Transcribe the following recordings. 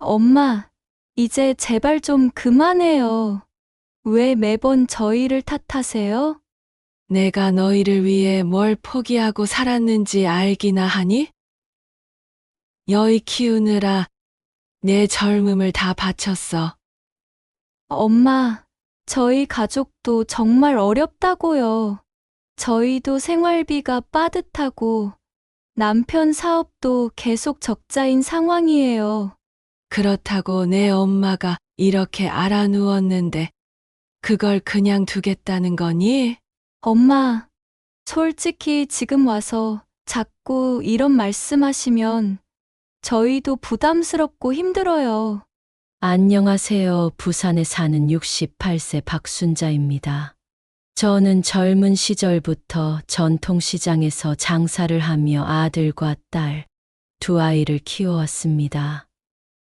엄마, 이제 제발 좀 그만해요. 왜 매번 저희를 탓하세요? 내가 너희를 위해 뭘 포기하고 살았는지 알기나 하니? 너희 키우느라 내 젊음을 다 바쳤어. 엄마, 저희 가족도 정말 어렵다고요. 저희도 생활비가 빠듯하고 남편 사업도 계속 적자인 상황이에요. 그렇다고 내 엄마가 이렇게 알아누웠는데 그걸 그냥 두겠다는 거니? 엄마, 솔직히 지금 와서 자꾸 이런 말씀하시면 저희도 부담스럽고 힘들어요. 안녕하세요. 부산에 사는 68세 박순자입니다. 저는 젊은 시절부터 전통시장에서 장사를 하며 아들과 딸, 두 아이를 키워왔습니다.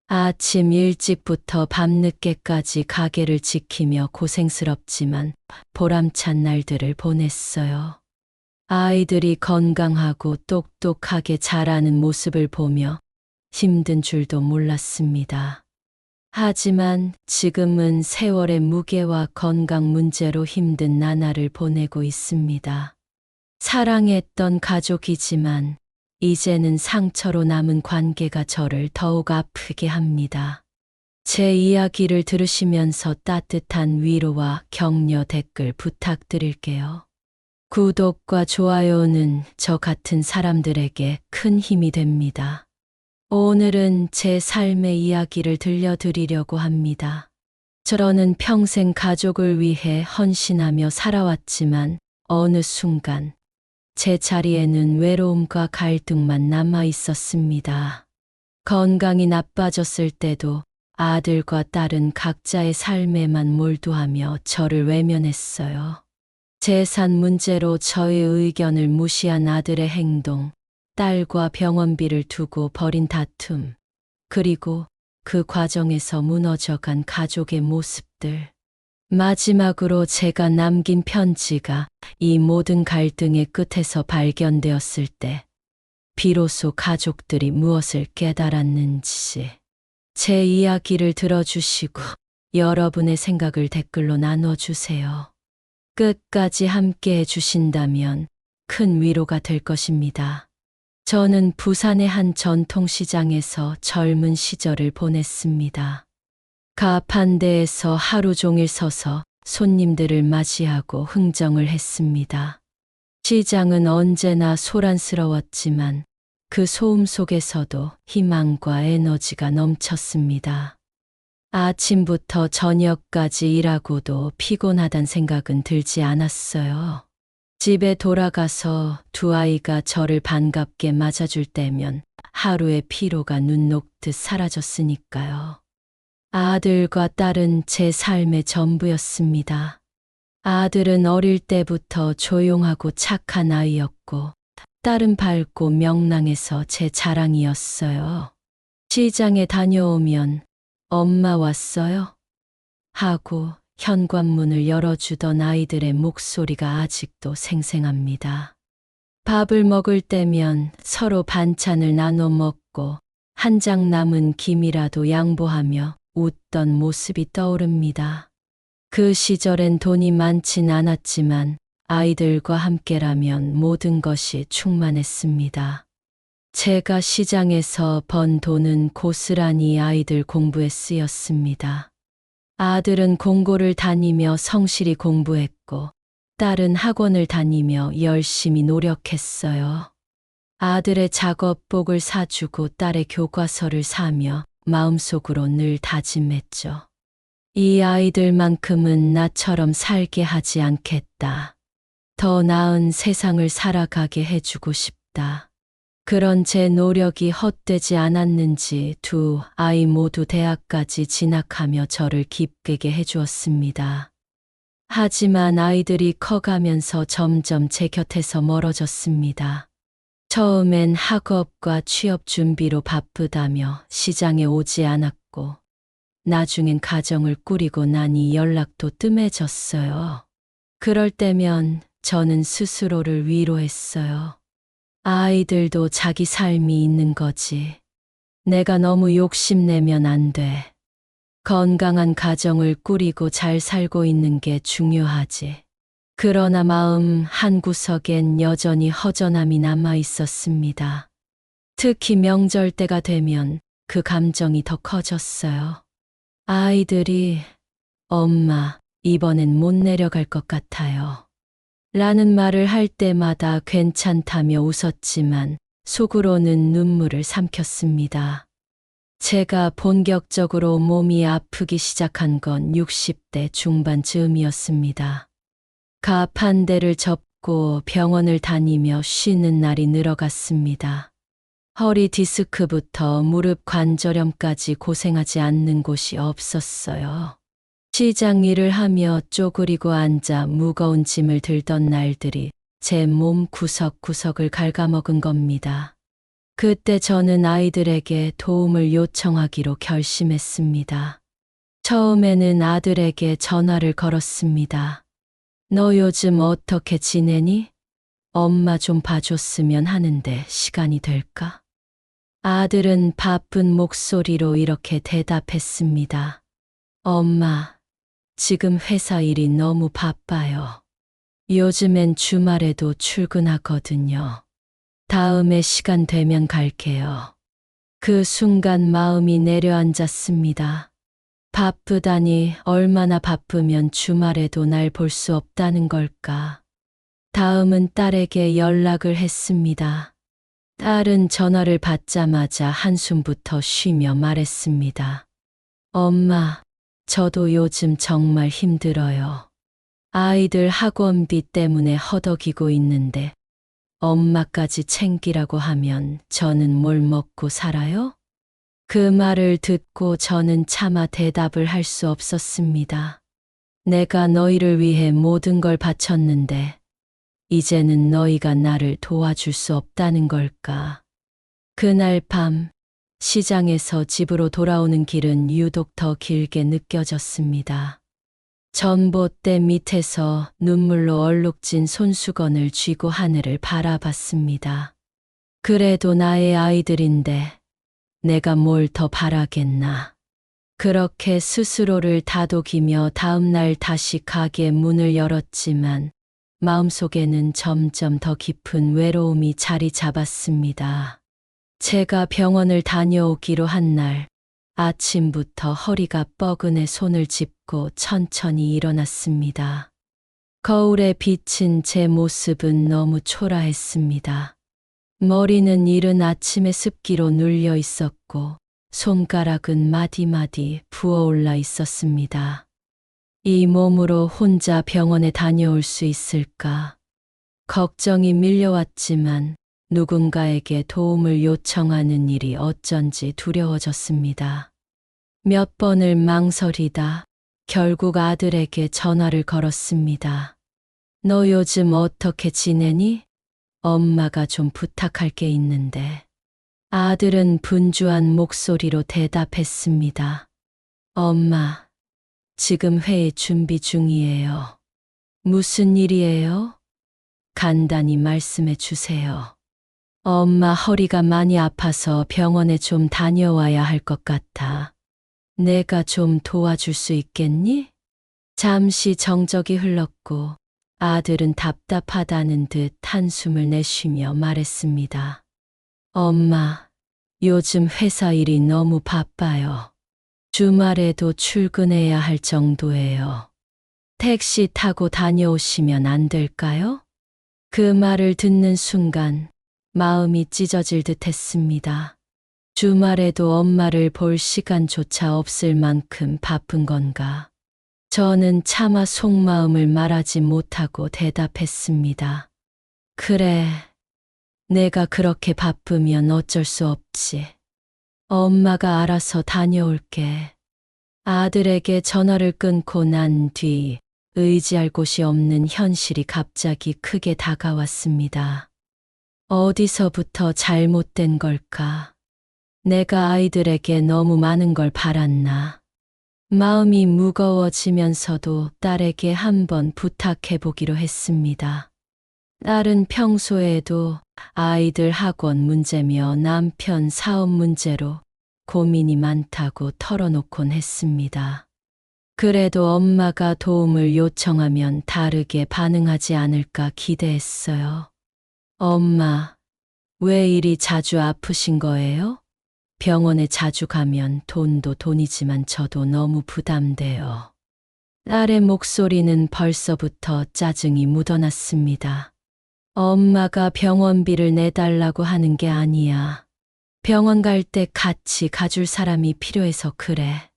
아침 일찍부터 밤늦게까지 가게를 지키며 고생스럽지만 보람찬 날들을 보냈어요. 아이들이 건강하고 똑똑하게 자라는 모습을 보며 힘든 줄도 몰랐습니다. 하지만 지금은 세월의 무게와 건강 문제로 힘든 나날을 보내고 있습니다. 사랑했던 가족이지만 이제는 상처로 남은 관계가 저를 더욱 아프게 합니다. 제 이야기를 들으시면서 따뜻한 위로와 격려 댓글 부탁드릴게요. 구독과 좋아요는 저 같은 사람들에게 큰 힘이 됩니다. 오늘은 제 삶의 이야기를 들려드리려고 합니다. 저는 평생 가족을 위해 헌신하며 살아왔지만 어느 순간 제 자리에는 외로움과 갈등만 남아 있었습니다. 건강이 나빠졌을 때도 아들과 딸은 각자의 삶에만 몰두하며 저를 외면했어요. 재산 문제로 저의 의견을 무시한 아들의 행동, 딸과 병원비를 두고 벌인 다툼, 그리고 그 과정에서 무너져간 가족의 모습들. 마지막으로 제가 남긴 편지가 이 모든 갈등의 끝에서 발견되었을 때, 비로소 가족들이 무엇을 깨달았는지, 제 이야기를 들어주시고 여러분의 생각을 댓글로 나눠주세요. 끝까지 함께 해주신다면 큰 위로가 될 것입니다. 저는 부산의 한 전통시장에서 젊은 시절을 보냈습니다. 가판대에서 하루 종일 서서 손님들을 맞이하고 흥정을 했습니다. 시장은 언제나 소란스러웠지만 그 소음 속에서도 희망과 에너지가 넘쳤습니다. 아침부터 저녁까지 일하고도 피곤하단 생각은 들지 않았어요. 집에 돌아가서 두 아이가 저를 반갑게 맞아줄 때면 하루의 피로가 눈 녹듯 사라졌으니까요. 아들과 딸은 제 삶의 전부였습니다. 아들은 어릴 때부터 조용하고 착한 아이였고, 딸은 밝고 명랑해서 제 자랑이었어요. 시장에 다녀오면 엄마 왔어요? 하고 현관문을 열어주던 아이들의 목소리가 아직도 생생합니다. 밥을 먹을 때면 서로 반찬을 나눠 먹고 한 장 남은 김이라도 양보하며 웃던 모습이 떠오릅니다. 그 시절엔 돈이 많진 않았지만 아이들과 함께라면 모든 것이 충만했습니다. 제가 시장에서 번 돈은 고스란히 아이들 공부에 쓰였습니다. 아들은 공고를 다니며 성실히 공부했고, 딸은 학원을 다니며 열심히 노력했어요. 아들의 작업복을 사주고 딸의 교과서를 사며 마음속으로 늘 다짐했죠. 이 아이들만큼은 나처럼 살게 하지 않겠다. 더 나은 세상을 살아가게 해주고 싶다. 그런 제 노력이 헛되지 않았는지 두 아이 모두 대학까지 진학하며 저를 기쁘게 해주었습니다. 하지만 아이들이 커가면서 점점 제 곁에서 멀어졌습니다. 처음엔 학업과 취업 준비로 바쁘다며 시장에 오지 않았고, 나중엔 가정을 꾸리고 나니 연락도 뜸해졌어요. 그럴 때면 저는 스스로를 위로했어요. 아이들도 자기 삶이 있는 거지. 내가 너무 욕심내면 안 돼. 건강한 가정을 꾸리고 잘 살고 있는 게 중요하지. 그러나 마음 한구석엔 여전히 허전함이 남아 있었습니다. 특히 명절 때가 되면 그 감정이 더 커졌어요. 아이들이 엄마, 이번엔 못 내려갈 것 같아요. 라는 말을 할 때마다 괜찮다며 웃었지만 속으로는 눈물을 삼켰습니다. 제가 본격적으로 몸이 아프기 시작한 건 60대 중반 즈음이었습니다. 갑 한 대를 접고 병원을 다니며 쉬는 날이 늘어갔습니다. 허리 디스크부터 무릎 관절염까지 고생하지 않는 곳이 없었어요. 시장 일을 하며 쪼그리고 앉아 무거운 짐을 들던 날들이 제 몸 구석구석을 갉아먹은 겁니다. 그때 저는 아이들에게 도움을 요청하기로 결심했습니다. 처음에는 아들에게 전화를 걸었습니다. 너 요즘 어떻게 지내니? 엄마 좀 봐줬으면 하는데 시간이 될까? 아들은 바쁜 목소리로 이렇게 대답했습니다. 엄마, 지금 회사 일이 너무 바빠요. 요즘엔 주말에도 출근하거든요. 다음에 시간 되면 갈게요. 그 순간 마음이 내려앉았습니다. 바쁘다니 얼마나 바쁘면 주말에도 날 볼 수 없다는 걸까. 다음은 딸에게 연락을 했습니다. 딸은 전화를 받자마자 한숨부터 쉬며 말했습니다. 엄마, 저도 요즘 정말 힘들어요. 아이들 학원비 때문에 허덕이고 있는데 엄마까지 챙기라고 하면 저는 뭘 먹고 살아요? 그 말을 듣고 저는 차마 대답을 할 수 없었습니다. 내가 너희를 위해 모든 걸 바쳤는데 이제는 너희가 나를 도와줄 수 없다는 걸까? 그날 밤 시장에서 집으로 돌아오는 길은 유독 더 길게 느껴졌습니다. 전봇대 밑에서 눈물로 얼룩진 손수건을 쥐고 하늘을 바라봤습니다. 그래도 나의 아이들인데 내가 뭘 더 바라겠나. 그렇게 스스로를 다독이며 다음날 다시 가게 문을 열었지만 마음속에는 점점 더 깊은 외로움이 자리 잡았습니다. 제가 병원을 다녀오기로 한 날 아침부터 허리가 뻐근해 손을 짚고 천천히 일어났습니다. 거울에 비친 제 모습은 너무 초라했습니다. 머리는 이른 아침의 습기로 눌려 있었고 손가락은 마디마디 부어올라 있었습니다. 이 몸으로 혼자 병원에 다녀올 수 있을까? 걱정이 밀려왔지만 누군가에게 도움을 요청하는 일이 어쩐지 두려워졌습니다. 몇 번을 망설이다 결국 아들에게 전화를 걸었습니다. 너 요즘 어떻게 지내니? 엄마가 좀 부탁할 게 있는데. 아들은 분주한 목소리로 대답했습니다. 엄마, 지금 회의 준비 중이에요. 무슨 일이에요? 간단히 말씀해 주세요. 엄마 허리가 많이 아파서 병원에 좀 다녀와야 할 것 같아. 내가 좀 도와줄 수 있겠니? 잠시 정적이 흘렀고 아들은 답답하다는 듯 한숨을 내쉬며 말했습니다. 엄마, 요즘 회사 일이 너무 바빠요. 주말에도 출근해야 할 정도예요. 택시 타고 다녀오시면 안 될까요? 그 말을 듣는 순간 마음이 찢어질 듯 했습니다. 주말에도 엄마를 볼 시간조차 없을 만큼 바쁜 건가? 저는 차마 속마음을 말하지 못하고 대답했습니다. 그래, 내가 그렇게 바쁘면 어쩔 수 없지. 엄마가 알아서 다녀올게. 아들에게 전화를 끊고 난 뒤 의지할 곳이 없는 현실이 갑자기 크게 다가왔습니다. 어디서부터 잘못된 걸까? 내가 아이들에게 너무 많은 걸 바랐나? 마음이 무거워지면서도 딸에게 한번 부탁해 보기로 했습니다. 딸은 평소에도 아이들 학원 문제며 남편 사업 문제로 고민이 많다고 털어놓곤 했습니다. 그래도 엄마가 도움을 요청하면 다르게 반응하지 않을까 기대했어요. 엄마, 왜 이리 자주 아프신 거예요? 병원에 자주 가면 돈도 돈이지만 저도 너무 부담돼요. 딸의 목소리는 벌써부터 짜증이 묻어났습니다. 엄마가 병원비를 내달라고 하는 게 아니야. 병원 갈 때 같이 가줄 사람이 필요해서 그래.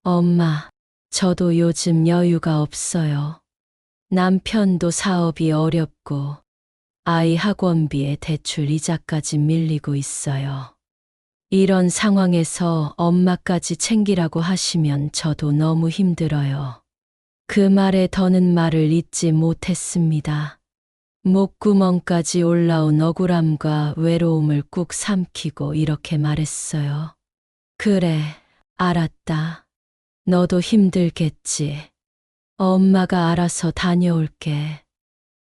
엄마, 저도 요즘 여유가 없어요. 남편도 사업이 어렵고 아이 학원비에 대출 이자까지 밀리고 있어요. 이런 상황에서 엄마까지 챙기라고 하시면 저도 너무 힘들어요. 그 말에 더는 말을 잇지 못했습니다. 목구멍까지 올라온 억울함과 외로움을 꾹 삼키고 이렇게 말했어요. 그래, 알았다. 너도 힘들겠지. 엄마가 알아서 다녀올게.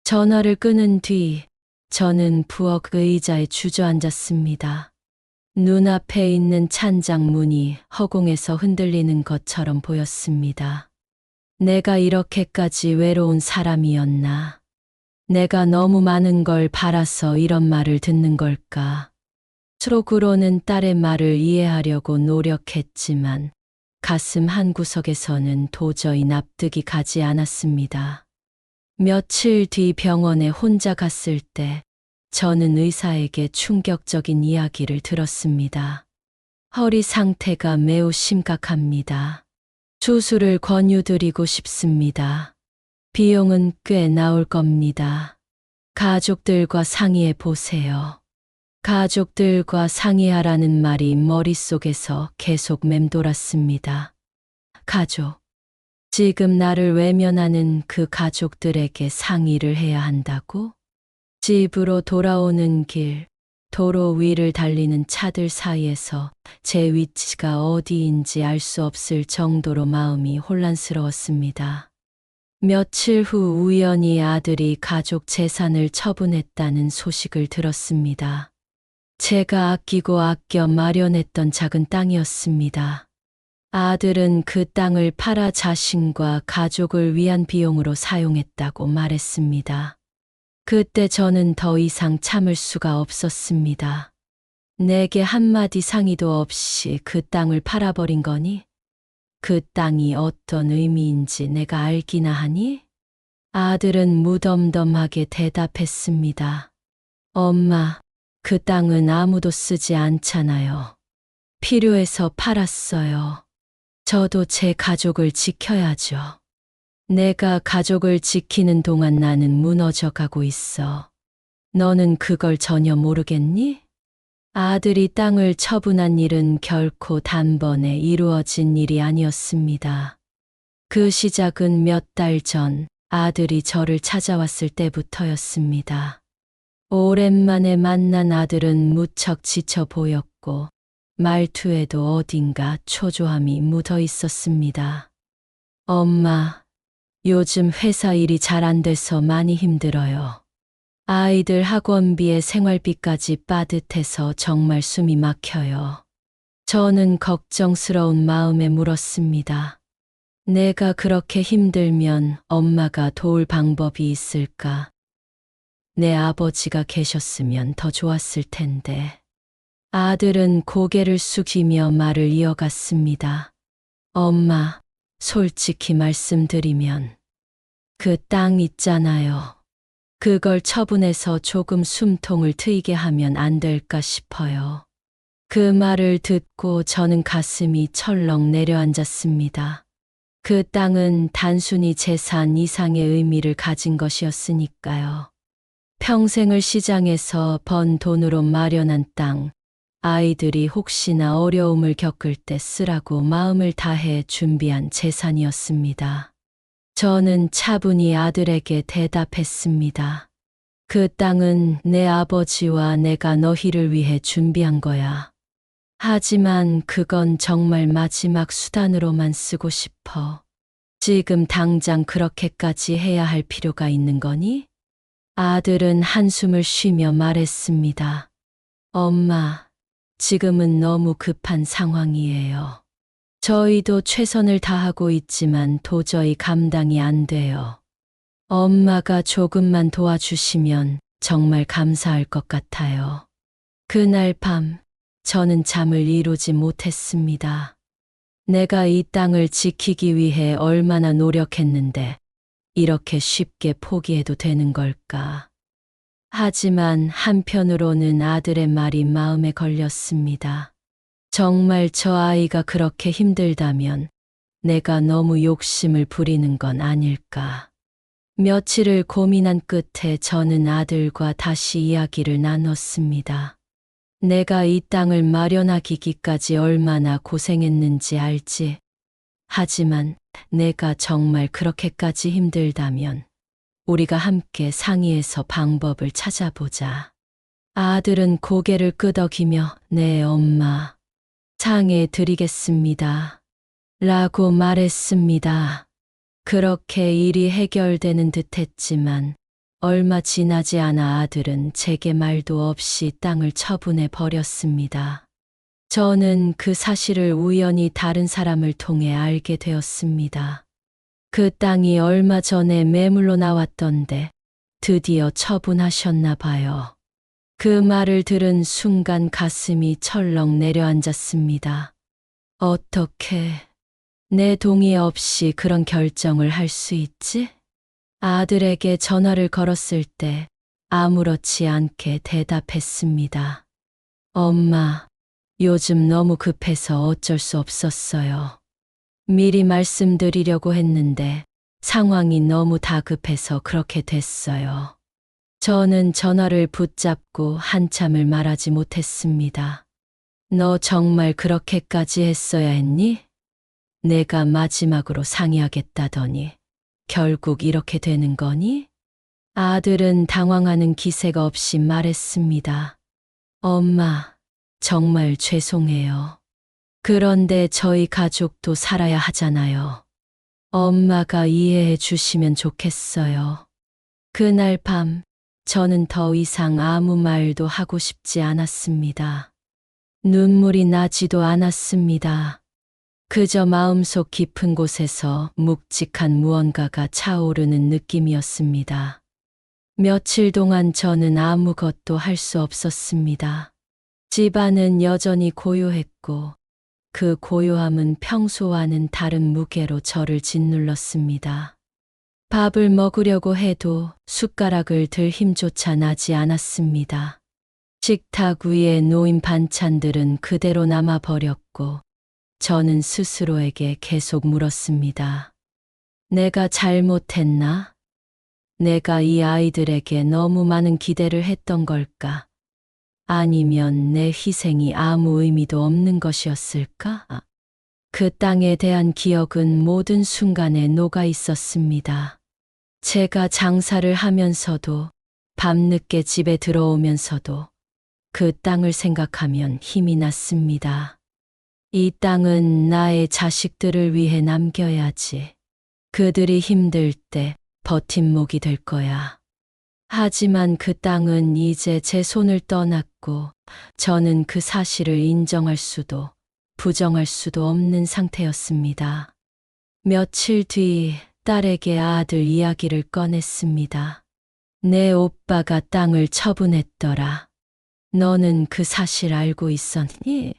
전화를 끊은 뒤 저는 부엌 의자에 주저앉았습니다. 눈앞에 있는 찬장 문이 허공에서 흔들리는 것처럼 보였습니다. 내가 이렇게까지 외로운 사람이었나? 내가 너무 많은 걸 바라서 이런 말을 듣는 걸까? 속으로는 딸의 말을 이해하려고 노력했지만 가슴 한구석에서는 도저히 납득이 가지 않았습니다. 며칠 뒤 병원에 혼자 갔을 때 저는 의사에게 충격적인 이야기를 들었습니다. 허리 상태가 매우 심각합니다. 수술을 권유드리고 싶습니다. 비용은 꽤 나올 겁니다. 가족들과 상의해 보세요. 가족들과 상의하라는 말이 머릿속에서 계속 맴돌았습니다. 가족. 지금 나를 외면하는 그 가족들에게 상의를 해야 한다고? 집으로 돌아오는 길, 도로 위를 달리는 차들 사이에서 제 위치가 어디인지 알 수 없을 정도로 마음이 혼란스러웠습니다. 며칠 후 우연히 아들이 가족 재산을 처분했다는 소식을 들었습니다. 제가 아끼고 아껴 마련했던 작은 땅이었습니다. 아들은 그 땅을 팔아 자신과 가족을 위한 비용으로 사용했다고 말했습니다. 그때 저는 더 이상 참을 수가 없었습니다. 내게 한마디 상의도 없이 그 땅을 팔아버린 거니? 그 땅이 어떤 의미인지 내가 알기나 하니? 아들은 무덤덤하게 대답했습니다. 엄마, 그 땅은 아무도 쓰지 않잖아요. 필요해서 팔았어요. 저도 제 가족을 지켜야죠. 내가 가족을 지키는 동안 나는 무너져 가고 있어. 너는 그걸 전혀 모르겠니? 아들이 땅을 처분한 일은 결코 단번에 이루어진 일이 아니었습니다. 그 시작은 몇 달 전 아들이 저를 찾아왔을 때부터였습니다. 오랜만에 만난 아들은 무척 지쳐 보였고 말투에도 어딘가 초조함이 묻어 있었습니다. 엄마, 요즘 회사 일이 잘 안 돼서 많이 힘들어요. 아이들 학원비에 생활비까지 빠듯해서 정말 숨이 막혀요. 저는 걱정스러운 마음에 물었습니다. 내가 그렇게 힘들면 엄마가 도울 방법이 있을까? 내 아버지가 계셨으면 더 좋았을 텐데. 아들은 고개를 숙이며 말을 이어갔습니다. 엄마, 솔직히 말씀드리면 그 땅 있잖아요. 그걸 처분해서 조금 숨통을 트이게 하면 안 될까 싶어요. 그 말을 듣고 저는 가슴이 철렁 내려앉았습니다. 그 땅은 단순히 재산 이상의 의미를 가진 것이었으니까요. 평생을 시장에서 번 돈으로 마련한 땅, 아이들이 혹시나 어려움을 겪을 때 쓰라고 마음을 다해 준비한 재산이었습니다. 저는 차분히 아들에게 대답했습니다. 그 땅은 내 아버지와 내가 너희를 위해 준비한 거야. 하지만 그건 정말 마지막 수단으로만 쓰고 싶어. 지금 당장 그렇게까지 해야 할 필요가 있는 거니? 아들은 한숨을 쉬며 말했습니다. 엄마, 지금은 너무 급한 상황이에요. 저희도 최선을 다하고 있지만 도저히 감당이 안 돼요. 엄마가 조금만 도와주시면 정말 감사할 것 같아요. 그날 밤, 저는 잠을 이루지 못했습니다. 내가 이 땅을 지키기 위해 얼마나 노력했는데, 이렇게 쉽게 포기해도 되는 걸까? 하지만 한편으로는 아들의 말이 마음에 걸렸습니다. 정말 저 아이가 그렇게 힘들다면 내가 너무 욕심을 부리는 건 아닐까? 며칠을 고민한 끝에 저는 아들과 다시 이야기를 나눴습니다. 내가 이 땅을 마련하기까지 얼마나 고생했는지 알지? 하지만 내가 정말 그렇게까지 힘들다면 우리가 함께 상의해서 방법을 찾아보자. 아들은 고개를 끄덕이며 네 엄마, 상해 드리겠습니다. 라고 말했습니다. 그렇게 일이 해결되는 듯 했지만 얼마 지나지 않아 아들은 제게 말도 없이 땅을 처분해 버렸습니다. 저는 그 사실을 우연히 다른 사람을 통해 알게 되었습니다. 그 땅이 얼마 전에 매물로 나왔던데 드디어 처분하셨나 봐요. 그 말을 들은 순간 가슴이 철렁 내려앉았습니다. 어떻게 내 동의 없이 그런 결정을 할 수 있지? 아들에게 전화를 걸었을 때 아무렇지 않게 대답했습니다. 엄마, 요즘 너무 급해서 어쩔 수 없었어요. 미리 말씀드리려고 했는데 상황이 너무 다급해서 그렇게 됐어요. 저는 전화를 붙잡고 한참을 말하지 못했습니다. 너 정말 그렇게까지 했어야 했니? 내가 마지막으로 상의하겠다더니 결국 이렇게 되는 거니? 아들은 당황하는 기세가 없이 말했습니다. 엄마, 정말 죄송해요. 그런데 저희 가족도 살아야 하잖아요. 엄마가 이해해 주시면 좋겠어요. 그날 밤, 저는 더 이상 아무 말도 하고 싶지 않았습니다. 눈물이 나지도 않았습니다. 그저 마음속 깊은 곳에서 묵직한 무언가가 차오르는 느낌이었습니다. 며칠 동안 저는 아무것도 할 수 없었습니다. 집안은 여전히 고요했고 그 고요함은 평소와는 다른 무게로 저를 짓눌렀습니다. 밥을 먹으려고 해도 숟가락을 들 힘조차 나지 않았습니다. 식탁 위에 놓인 반찬들은 그대로 남아버렸고 저는 스스로에게 계속 물었습니다. 내가 잘못했나? 내가 이 아이들에게 너무 많은 기대를 했던 걸까? 아니면 내 희생이 아무 의미도 없는 것이었을까? 그 땅에 대한 기억은 모든 순간에 녹아 있었습니다. 제가 장사를 하면서도 밤늦게 집에 들어오면서도 그 땅을 생각하면 힘이 났습니다. 이 땅은 나의 자식들을 위해 남겨야지. 그들이 힘들 때 버팀목이 될 거야. 하지만 그 땅은 이제 제 손을 떠났고 저는 그 사실을 인정할 수도 부정할 수도 없는 상태였습니다. 며칠 뒤 딸에게 아들 이야기를 꺼냈습니다. 내 오빠가 땅을 처분했더라. 너는 그 사실 알고 있었니?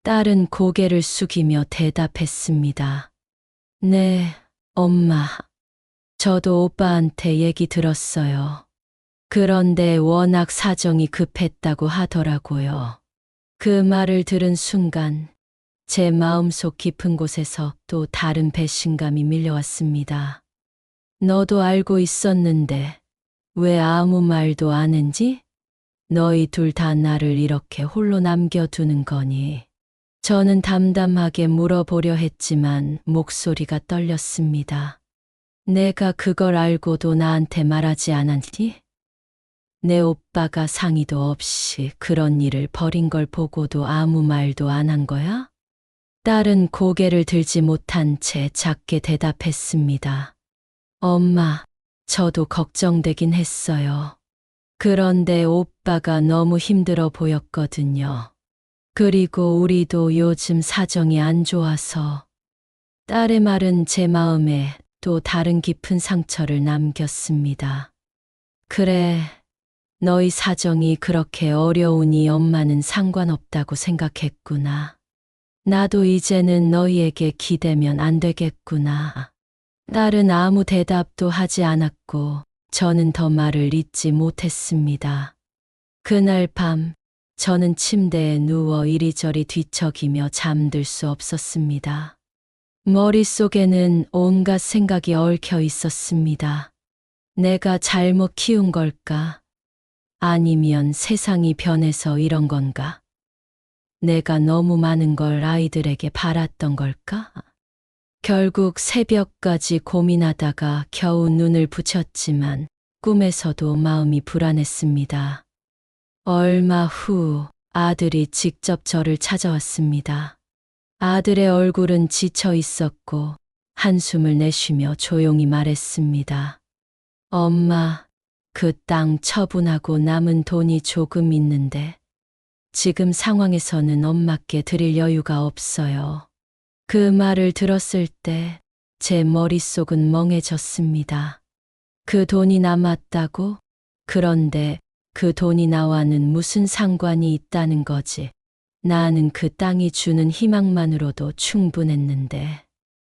딸은 고개를 숙이며 대답했습니다. 네, 엄마. 저도 오빠한테 얘기 들었어요. 그런데 워낙 사정이 급했다고 하더라고요. 그 말을 들은 순간 제 마음속 깊은 곳에서 또 다른 배신감이 밀려왔습니다. 너도 알고 있었는데 왜 아무 말도 안 했지? 너희 둘 다 나를 이렇게 홀로 남겨두는 거니? 저는 담담하게 물어보려 했지만 목소리가 떨렸습니다. 내가 그걸 알고도 나한테 말하지 않았니? 내 오빠가 상의도 없이 그런 일을 벌인 걸 보고도 아무 말도 안 한 거야? 딸은 고개를 들지 못한 채 작게 대답했습니다. 엄마, 저도 걱정되긴 했어요. 그런데 오빠가 너무 힘들어 보였거든요. 그리고 우리도 요즘 사정이 안 좋아서 딸의 말은 제 마음에 또 다른 깊은 상처를 남겼습니다. 그래, 너희 사정이 그렇게 어려우니 엄마는 상관없다고 생각했구나. 나도 이제는 너희에게 기대면 안 되겠구나. 딸은 아무 대답도 하지 않았고 저는 더 말을 잇지 못했습니다. 그날 밤 저는 침대에 누워 이리저리 뒤척이며 잠들 수 없었습니다. 머릿속에는 온갖 생각이 얽혀 있었습니다. 내가 잘못 키운 걸까? 아니면 세상이 변해서 이런 건가? 내가 너무 많은 걸 아이들에게 바랐던 걸까? 결국 새벽까지 고민하다가 겨우 눈을 붙였지만 꿈에서도 마음이 불안했습니다. 얼마 후 아들이 직접 저를 찾아왔습니다. 아들의 얼굴은 지쳐 있었고 한숨을 내쉬며 조용히 말했습니다. 엄마, 그 땅 처분하고 남은 돈이 조금 있는데 지금 상황에서는 엄마께 드릴 여유가 없어요. 그 말을 들었을 때 제 머릿속은 멍해졌습니다. 그 돈이 남았다고? 그런데 그 돈이 나와는 무슨 상관이 있다는 거지? 나는 그 땅이 주는 희망만으로도 충분했는데.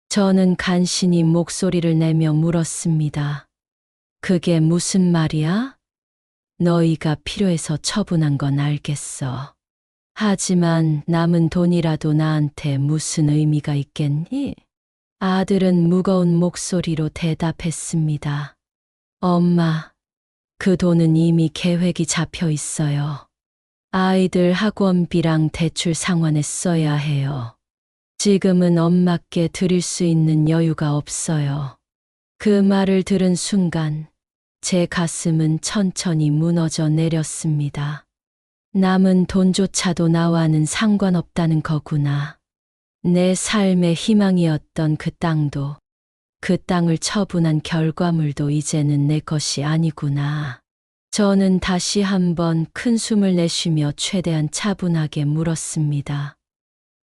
저는 간신히 목소리를 내며 물었습니다. 그게 무슨 말이야? 너희가 필요해서 처분한 건 알겠어. 하지만 남은 돈이라도 나한테 무슨 의미가 있겠니? 아들은 무거운 목소리로 대답했습니다. 엄마, 그 돈은 이미 계획이 잡혀 있어요. 아이들 학원비랑 대출 상환에 써야 해요. 지금은 엄마께 드릴 수 있는 여유가 없어요. 그 말을 들은 순간 제 가슴은 천천히 무너져 내렸습니다. 남은 돈조차도 나와는 상관없다는 거구나. 내 삶의 희망이었던 그 땅도, 그 땅을 처분한 결과물도 이제는 내 것이 아니구나. 저는 다시 한번 큰 숨을 내쉬며 최대한 차분하게 물었습니다.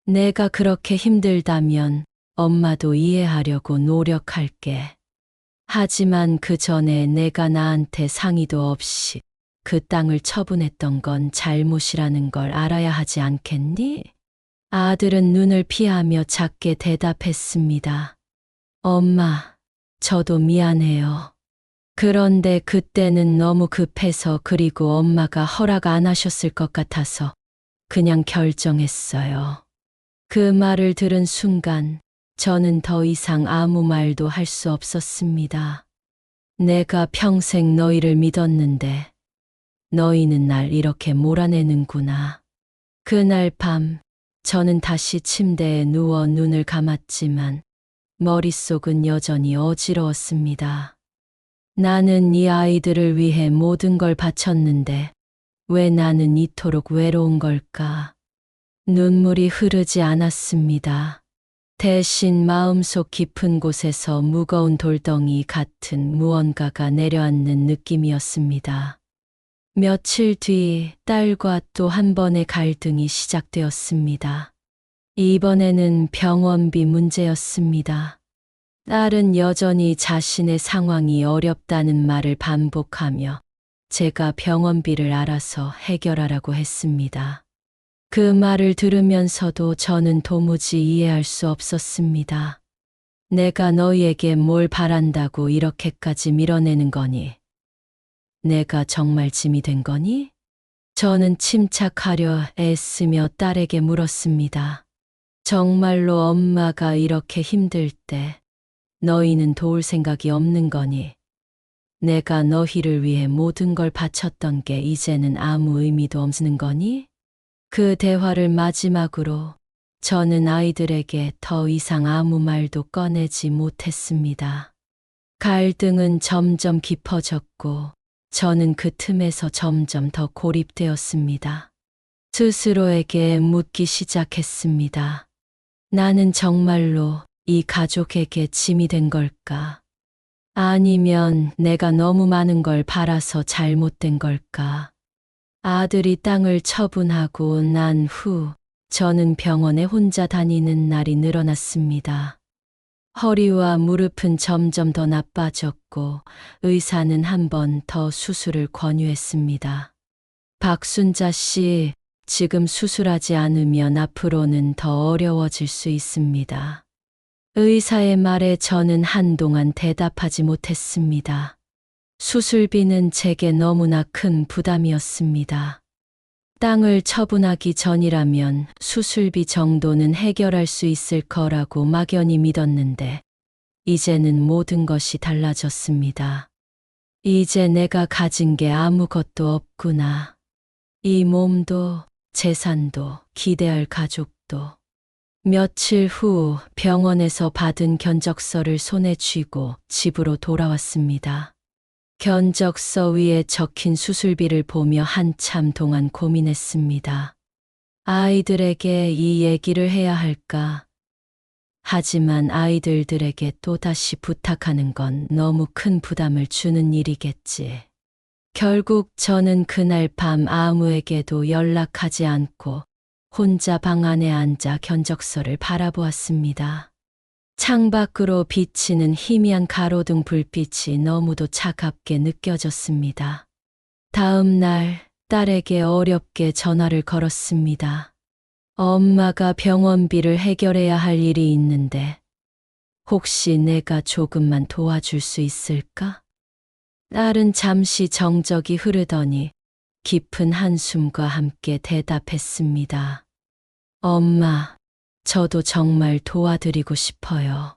내가 그렇게 힘들다면 엄마도 이해하려고 노력할게. 하지만 그 전에 내가 나한테 상의도 없이 그 땅을 처분했던 건 잘못이라는 걸 알아야 하지 않겠니? 아들은 눈을 피하며 작게 대답했습니다. 엄마, 저도 미안해요. 그런데 그때는 너무 급해서 그리고 엄마가 허락 안 하셨을 것 같아서 그냥 결정했어요. 그 말을 들은 순간 저는 더 이상 아무 말도 할 수 없었습니다. 내가 평생 너희를 믿었는데 너희는 날 이렇게 몰아내는구나. 그날 밤 저는 다시 침대에 누워 눈을 감았지만 머릿속은 여전히 어지러웠습니다. 나는 이 아이들을 위해 모든 걸 바쳤는데 왜 나는 이토록 외로운 걸까? 눈물이 흐르지 않았습니다. 대신 마음속 깊은 곳에서 무거운 돌덩이 같은 무언가가 내려앉는 느낌이었습니다. 며칠 뒤 딸과 또 한 번의 갈등이 시작되었습니다. 이번에는 병원비 문제였습니다. 딸은 여전히 자신의 상황이 어렵다는 말을 반복하며 제가 병원비를 알아서 해결하라고 했습니다. 그 말을 들으면서도 저는 도무지 이해할 수 없었습니다. 내가 너희에게 뭘 바란다고 이렇게까지 밀어내는 거니? 내가 정말 짐이 된 거니? 저는 침착하려 애쓰며 딸에게 물었습니다. 정말로 엄마가 이렇게 힘들 때 너희는 도울 생각이 없는 거니? 내가 너희를 위해 모든 걸 바쳤던 게 이제는 아무 의미도 없는 거니? 그 대화를 마지막으로 저는 아이들에게 더 이상 아무 말도 꺼내지 못했습니다. 갈등은 점점 깊어졌고 저는 그 틈에서 점점 더 고립되었습니다. 스스로에게 묻기 시작했습니다. 나는 정말로 이 가족에게 짐이 된 걸까? 아니면 내가 너무 많은 걸 바라서 잘못된 걸까? 아들이 땅을 처분하고 난 후 저는 병원에 혼자 다니는 날이 늘어났습니다. 허리와 무릎은 점점 더 나빠졌고 의사는 한 번 더 수술을 권유했습니다. 박순자 씨, 지금 수술하지 않으면 앞으로는 더 어려워질 수 있습니다. 의사의 말에 저는 한동안 대답하지 못했습니다. 수술비는 제게 너무나 큰 부담이었습니다. 땅을 처분하기 전이라면 수술비 정도는 해결할 수 있을 거라고 막연히 믿었는데, 이제는 모든 것이 달라졌습니다. 이제 내가 가진 게 아무것도 없구나. 이 몸도, 재산도, 기대할 가족도. 며칠 후 병원에서 받은 견적서를 손에 쥐고 집으로 돌아왔습니다. 견적서 위에 적힌 수술비를 보며 한참 동안 고민했습니다. 아이들에게 이 얘기를 해야 할까? 하지만 아이들에게 또다시 부탁하는 건 너무 큰 부담을 주는 일이겠지. 결국 저는 그날 밤 아무에게도 연락하지 않고 혼자 방 안에 앉아 견적서를 바라보았습니다. 창밖으로 비치는 희미한 가로등 불빛이 너무도 차갑게 느껴졌습니다. 다음 날 딸에게 어렵게 전화를 걸었습니다. 엄마가 병원비를 해결해야 할 일이 있는데 혹시 내가 조금만 도와줄 수 있을까? 딸은 잠시 정적이 흐르더니 깊은 한숨과 함께 대답했습니다. 엄마, 저도 정말 도와드리고 싶어요.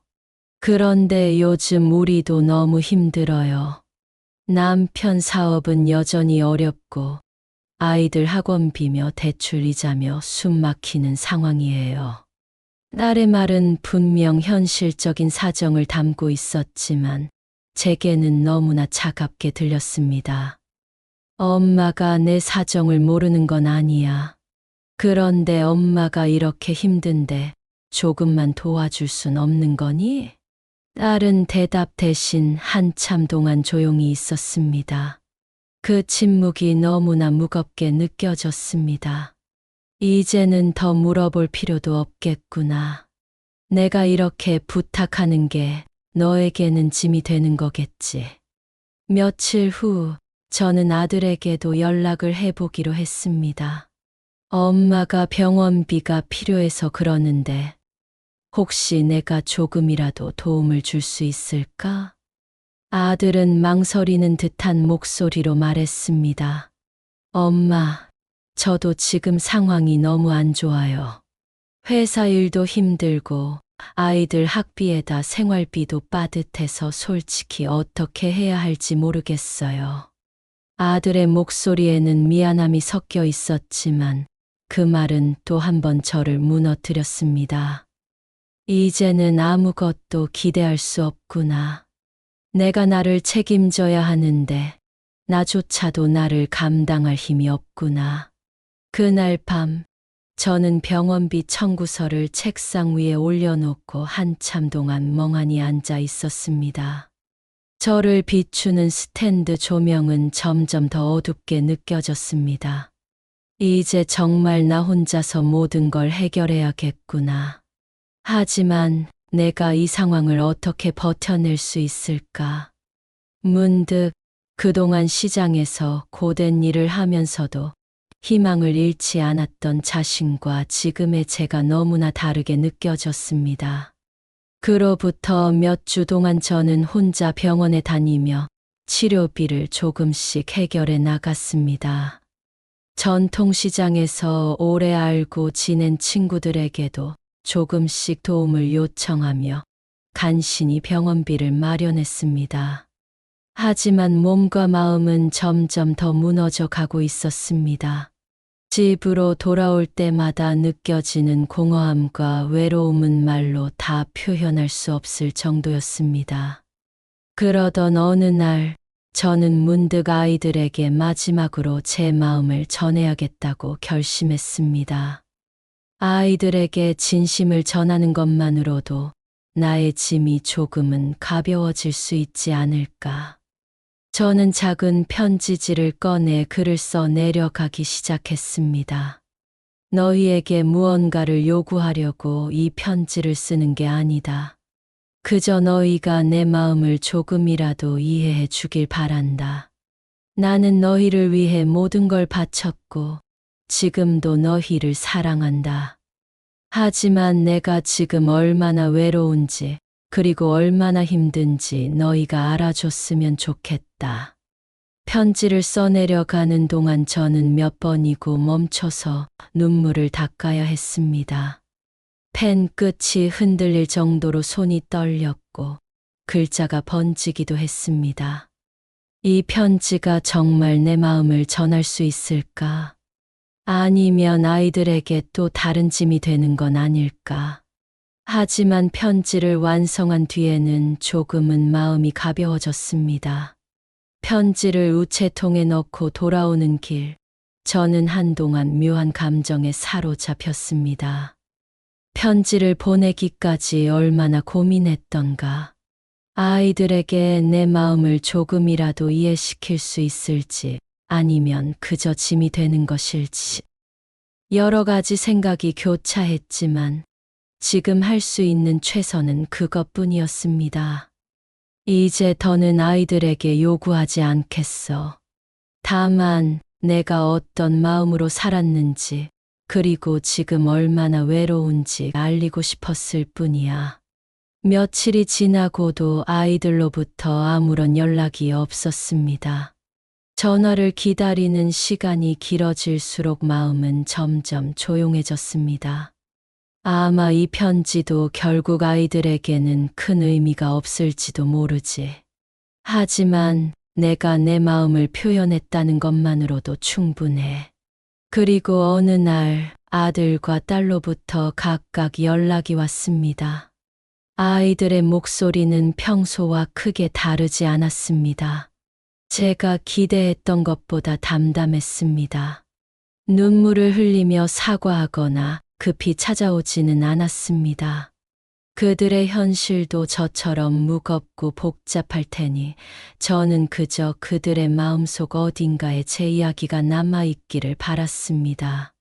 그런데 요즘 우리도 너무 힘들어요. 남편 사업은 여전히 어렵고 아이들 학원비며 대출 이자며 숨 막히는 상황이에요. 딸의 말은 분명 현실적인 사정을 담고 있었지만 제게는 너무나 차갑게 들렸습니다. 엄마가 내 사정을 모르는 건 아니야. 그런데 엄마가 이렇게 힘든데 조금만 도와줄 순 없는 거니? 딸은 대답 대신 한참 동안 조용히 있었습니다. 그 침묵이 너무나 무겁게 느껴졌습니다. 이제는 더 물어볼 필요도 없겠구나. 내가 이렇게 부탁하는 게 너에게는 짐이 되는 거겠지. 며칠 후 저는 아들에게도 연락을 해보기로 했습니다. 엄마가 병원비가 필요해서 그러는데 혹시 내가 조금이라도 도움을 줄 수 있을까? 아들은 망설이는 듯한 목소리로 말했습니다. 엄마, 저도 지금 상황이 너무 안 좋아요. 회사 일도 힘들고 아이들 학비에다 생활비도 빠듯해서 솔직히 어떻게 해야 할지 모르겠어요. 아들의 목소리에는 미안함이 섞여 있었지만 그 말은 또 한 번 저를 무너뜨렸습니다. 이제는 아무것도 기대할 수 없구나. 내가 나를 책임져야 하는데 나조차도 나를 감당할 힘이 없구나. 그날 밤 저는 병원비 청구서를 책상 위에 올려놓고 한참 동안 멍하니 앉아 있었습니다. 저를 비추는 스탠드 조명은 점점 더 어둡게 느껴졌습니다. 이제 정말 나 혼자서 모든 걸 해결해야겠구나. 하지만 내가 이 상황을 어떻게 버텨낼 수 있을까? 문득 그동안 시장에서 고된 일을 하면서도 희망을 잃지 않았던 자신과 지금의 제가 너무나 다르게 느껴졌습니다. 그로부터 몇 주 동안 저는 혼자 병원에 다니며 치료비를 조금씩 해결해 나갔습니다. 전통시장에서 오래 알고 지낸 친구들에게도 조금씩 도움을 요청하며 간신히 병원비를 마련했습니다. 하지만 몸과 마음은 점점 더 무너져 가고 있었습니다. 집으로 돌아올 때마다 느껴지는 공허함과 외로움은 말로 다 표현할 수 없을 정도였습니다. 그러던 어느 날 저는 문득 아이들에게 마지막으로 제 마음을 전해야겠다고 결심했습니다. 아이들에게 진심을 전하는 것만으로도 나의 짐이 조금은 가벼워질 수 있지 않을까. 저는 작은 편지지를 꺼내 글을 써 내려가기 시작했습니다. 너희에게 무언가를 요구하려고 이 편지를 쓰는 게 아니다. 그저 너희가 내 마음을 조금이라도 이해해 주길 바란다. 나는 너희를 위해 모든 걸 바쳤고 지금도 너희를 사랑한다. 하지만 내가 지금 얼마나 외로운지 그리고 얼마나 힘든지 너희가 알아줬으면 좋겠다. 편지를 써내려 가는 동안 저는 몇 번이고 멈춰서 눈물을 닦아야 했습니다. 펜 끝이 흔들릴 정도로 손이 떨렸고 글자가 번지기도 했습니다. 이 편지가 정말 내 마음을 전할 수 있을까? 아니면 아이들에게 또 다른 짐이 되는 건 아닐까? 하지만 편지를 완성한 뒤에는 조금은 마음이 가벼워졌습니다. 편지를 우체통에 넣고 돌아오는 길, 저는 한동안 묘한 감정에 사로잡혔습니다. 편지를 보내기까지 얼마나 고민했던가. 아이들에게 내 마음을 조금이라도 이해시킬 수 있을지 아니면 그저 짐이 되는 것일지. 여러 가지 생각이 교차했지만 지금 할 수 있는 최선은 그것뿐이었습니다. 이제 더는 아이들에게 요구하지 않겠어. 다만 내가 어떤 마음으로 살았는지 그리고 지금 얼마나 외로운지 알리고 싶었을 뿐이야. 며칠이 지나고도 아이들로부터 아무런 연락이 없었습니다. 전화를 기다리는 시간이 길어질수록 마음은 점점 조용해졌습니다. 아마 이 편지도 결국 아이들에게는 큰 의미가 없을지도 모르지. 하지만 내가 내 마음을 표현했다는 것만으로도 충분해. 그리고 어느 날 아들과 딸로부터 각각 연락이 왔습니다. 아이들의 목소리는 평소와 크게 다르지 않았습니다. 제가 기대했던 것보다 담담했습니다. 눈물을 흘리며 사과하거나 급히 찾아오지는 않았습니다. 그들의 현실도 저처럼 무겁고 복잡할 테니 저는 그저 그들의 마음속 어딘가에 제 이야기가 남아있기를 바랐습니다.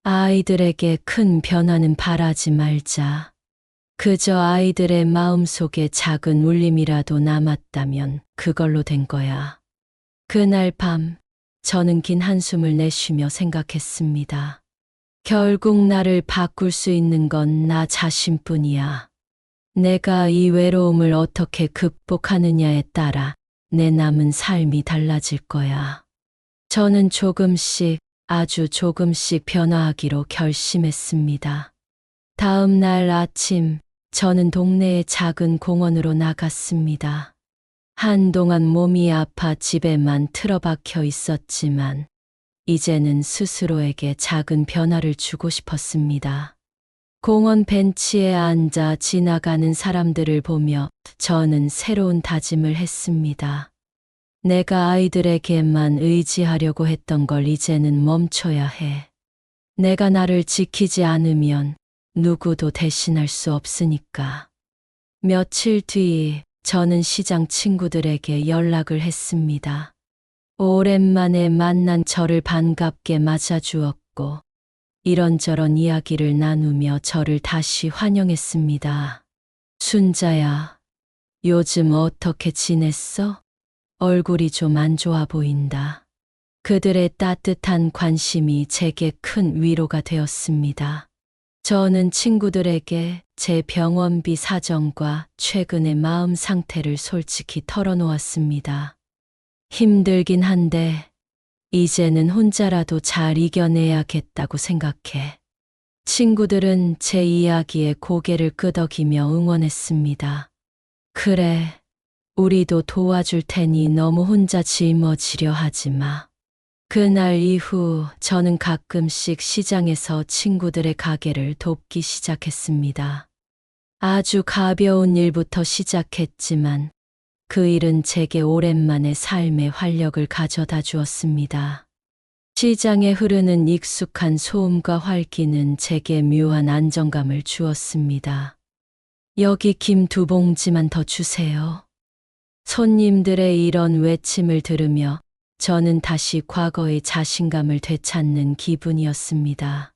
아이들에게 큰 변화는 바라지 말자. 그저 아이들의 마음속에 작은 울림이라도 남았다면 그걸로 된 거야. 그날 밤 저는 긴 한숨을 내쉬며 생각했습니다. 결국 나를 바꿀 수 있는 건 나 자신뿐이야. 내가 이 외로움을 어떻게 극복하느냐에 따라 내 남은 삶이 달라질 거야. 저는 조금씩, 아주 조금씩 변화하기로 결심했습니다. 다음 날 아침, 저는 동네의 작은 공원으로 나갔습니다. 한동안 몸이 아파 집에만 틀어박혀 있었지만, 이제는 스스로에게 작은 변화를 주고 싶었습니다. 공원 벤치에 앉아 지나가는 사람들을 보며 저는 새로운 다짐을 했습니다. 내가 아이들에게만 의지하려고 했던 걸 이제는 멈춰야 해. 내가 나를 지키지 않으면 누구도 대신할 수 없으니까. 며칠 뒤 저는 시장 친구들에게 연락을 했습니다. 오랜만에 만난 저를 반갑게 맞아주었고 이런저런 이야기를 나누며 저를 다시 환영했습니다. 순자야, 요즘 어떻게 지냈어? 얼굴이 좀 안 좋아 보인다. 그들의 따뜻한 관심이 제게 큰 위로가 되었습니다. 저는 친구들에게 제 병원비 사정과 최근의 마음 상태를 솔직히 털어놓았습니다. 힘들긴 한데 이제는 혼자라도 잘 이겨내야겠다고 생각해. 친구들은 제 이야기에 고개를 끄덕이며 응원했습니다. 그래, 우리도 도와줄 테니 너무 혼자 짊어지려 하지 마. 그날 이후 저는 가끔씩 시장에서 친구들의 가게를 돕기 시작했습니다. 아주 가벼운 일부터 시작했지만 그 일은 제게 오랜만에 삶의 활력을 가져다 주었습니다. 시장에 흐르는 익숙한 소음과 활기는 제게 묘한 안정감을 주었습니다. 여기 김 2봉지만 더 주세요. 손님들의 이런 외침을 들으며 저는 다시 과거의 자신감을 되찾는 기분이었습니다.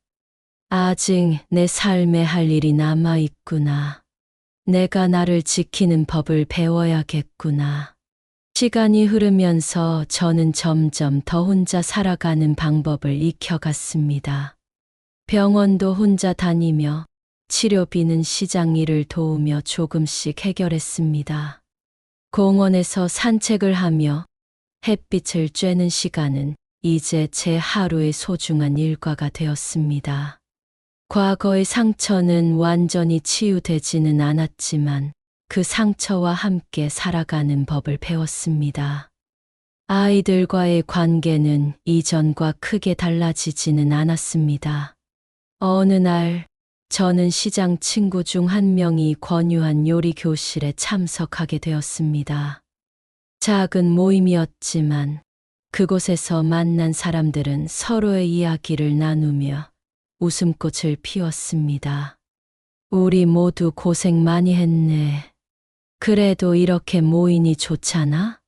아직 내 삶에 할 일이 남아 있구나. 내가 나를 지키는 법을 배워야겠구나. 시간이 흐르면서 저는 점점 더 혼자 살아가는 방법을 익혀갔습니다. 병원도 혼자 다니며 치료비는 시장 일을 도우며 조금씩 해결했습니다. 공원에서 산책을 하며 햇빛을 쬐는 시간은 이제 제 하루의 소중한 일과가 되었습니다. 과거의 상처는 완전히 치유되지는 않았지만 그 상처와 함께 살아가는 법을 배웠습니다. 아이들과의 관계는 이전과 크게 달라지지는 않았습니다. 어느 날 저는 시장 친구 중 한 명이 권유한 요리 교실에 참석하게 되었습니다. 작은 모임이었지만 그곳에서 만난 사람들은 서로의 이야기를 나누며 웃음꽃을 피웠습니다. 우리 모두 고생 많이 했네. 그래도 이렇게 모이니 좋잖아?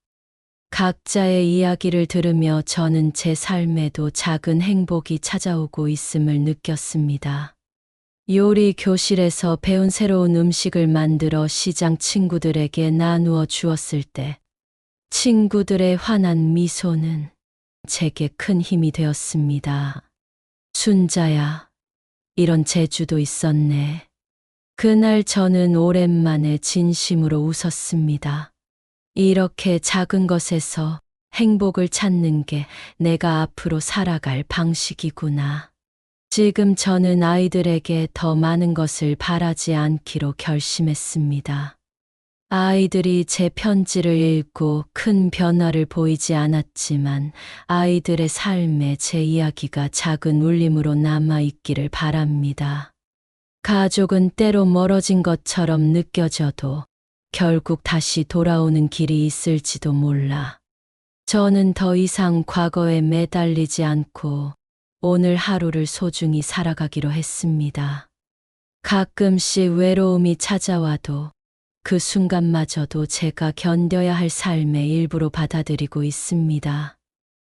각자의 이야기를 들으며 저는 제 삶에도 작은 행복이 찾아오고 있음을 느꼈습니다. 요리 교실에서 배운 새로운 음식을 만들어 시장 친구들에게 나누어 주었을 때 친구들의 환한 미소는 제게 큰 힘이 되었습니다. 순자야, 이런 재주도 있었네. 그날 저는 오랜만에 진심으로 웃었습니다. 이렇게 작은 것에서 행복을 찾는 게 내가 앞으로 살아갈 방식이구나. 지금 저는 아이들에게 더 많은 것을 바라지 않기로 결심했습니다. 아이들이 제 편지를 읽고 큰 변화를 보이지 않았지만 아이들의 삶에 제 이야기가 작은 울림으로 남아있기를 바랍니다. 가족은 때로 멀어진 것처럼 느껴져도 결국 다시 돌아오는 길이 있을지도 몰라. 저는 더 이상 과거에 매달리지 않고 오늘 하루를 소중히 살아가기로 했습니다. 가끔씩 외로움이 찾아와도 그 순간마저도 제가 견뎌야 할 삶의 일부로 받아들이고 있습니다.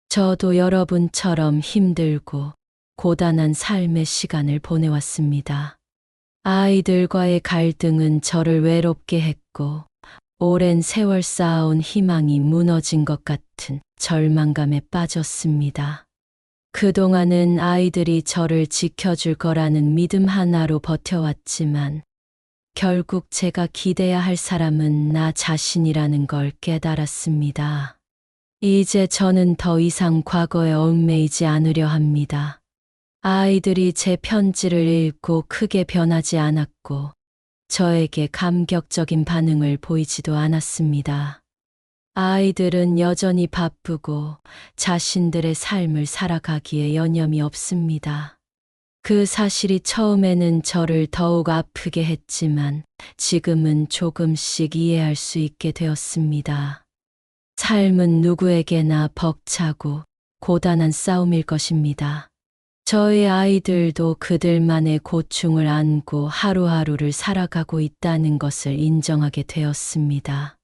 저도 여러분처럼 힘들고 고단한 삶의 시간을 보내왔습니다. 아이들과의 갈등은 저를 외롭게 했고 오랜 세월 쌓아온 희망이 무너진 것 같은 절망감에 빠졌습니다. 그동안은 아이들이 저를 지켜줄 거라는 믿음 하나로 버텨왔지만 결국 제가 기대야 할 사람은 나 자신이라는 걸 깨달았습니다. 이제 저는 더 이상 과거에 얽매이지 않으려 합니다. 아이들이 제 편지를 읽고 크게 변하지 않았고 저에게 감격적인 반응을 보이지도 않았습니다. 아이들은 여전히 바쁘고 자신들의 삶을 살아가기에 여념이 없습니다. 그 사실이 처음에는 저를 더욱 아프게 했지만 지금은 조금씩 이해할 수 있게 되었습니다. 삶은 누구에게나 벅차고 고단한 싸움일 것입니다. 저의 아이들도 그들만의 고충을 안고 하루하루를 살아가고 있다는 것을 인정하게 되었습니다.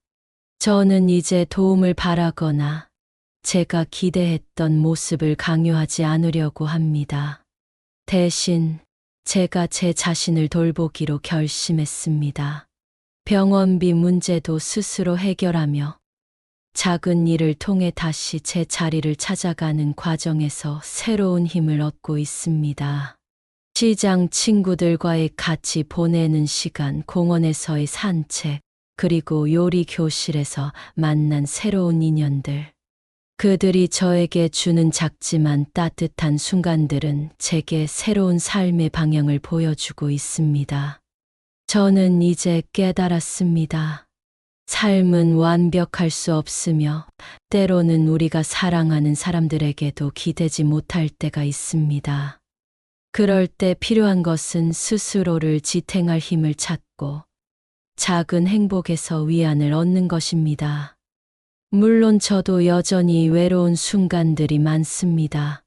저는 이제 도움을 바라거나 제가 기대했던 모습을 강요하지 않으려고 합니다. 대신 제가 제 자신을 돌보기로 결심했습니다. 병원비 문제도 스스로 해결하며 작은 일을 통해 다시 제 자리를 찾아가는 과정에서 새로운 힘을 얻고 있습니다. 시장 친구들과의 같이 보내는 시간, 공원에서의 산책, 그리고 요리 교실에서 만난 새로운 인연들. 그들이 저에게 주는 작지만 따뜻한 순간들은 제게 새로운 삶의 방향을 보여주고 있습니다. 저는 이제 깨달았습니다. 삶은 완벽할 수 없으며 때로는 우리가 사랑하는 사람들에게도 기대지 못할 때가 있습니다. 그럴 때 필요한 것은 스스로를 지탱할 힘을 찾고 작은 행복에서 위안을 얻는 것입니다. 물론 저도 여전히 외로운 순간들이 많습니다.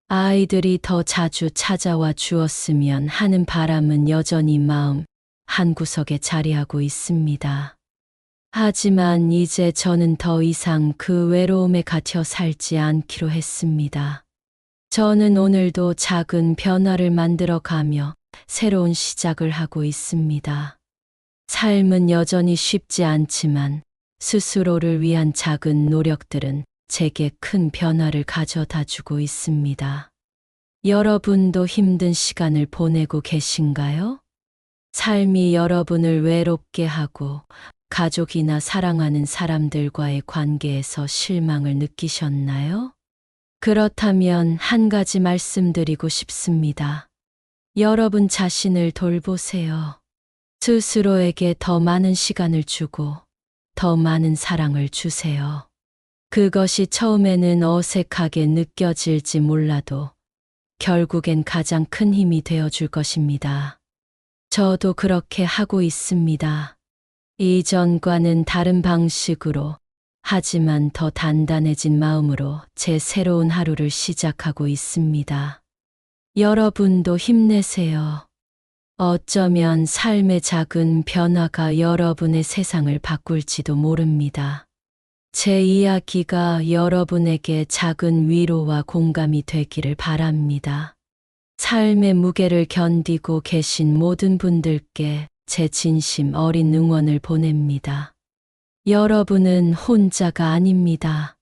아이들이 더 자주 찾아와 주었으면 하는 바람은 여전히 마음 한구석에 자리하고 있습니다. 하지만 이제 저는 더 이상 그 외로움에 갇혀 살지 않기로 했습니다. 저는 오늘도 작은 변화를 만들어 가며 새로운 시작을 하고 있습니다. 삶은 여전히 쉽지 않지만 스스로를 위한 작은 노력들은 제게 큰 변화를 가져다 주고 있습니다. 여러분도 힘든 시간을 보내고 계신가요? 삶이 여러분을 외롭게 하고 가족이나 사랑하는 사람들과의 관계에서 실망을 느끼셨나요? 그렇다면 한 가지 말씀드리고 싶습니다. 여러분 자신을 돌보세요. 스스로에게 더 많은 시간을 주고 더 많은 사랑을 주세요. 그것이 처음에는 어색하게 느껴질지 몰라도 결국엔 가장 큰 힘이 되어 줄 것입니다. 저도 그렇게 하고 있습니다. 이전과는 다른 방식으로, 하지만 더 단단해진 마음으로 제 새로운 하루를 시작하고 있습니다. 여러분도 힘내세요. 어쩌면 삶의 작은 변화가 여러분의 세상을 바꿀지도 모릅니다. 제 이야기가 여러분에게 작은 위로와 공감이 되기를 바랍니다. 삶의 무게를 견디고 계신 모든 분들께 제 진심 어린 응원을 보냅니다. 여러분은 혼자가 아닙니다.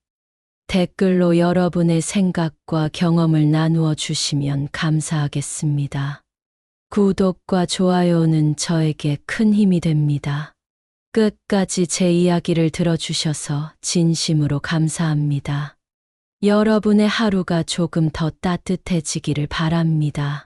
댓글로 여러분의 생각과 경험을 나누어 주시면 감사하겠습니다. 구독과 좋아요는 저에게 큰 힘이 됩니다. 끝까지 제 이야기를 들어주셔서 진심으로 감사합니다. 여러분의 하루가 조금 더 따뜻해지기를 바랍니다.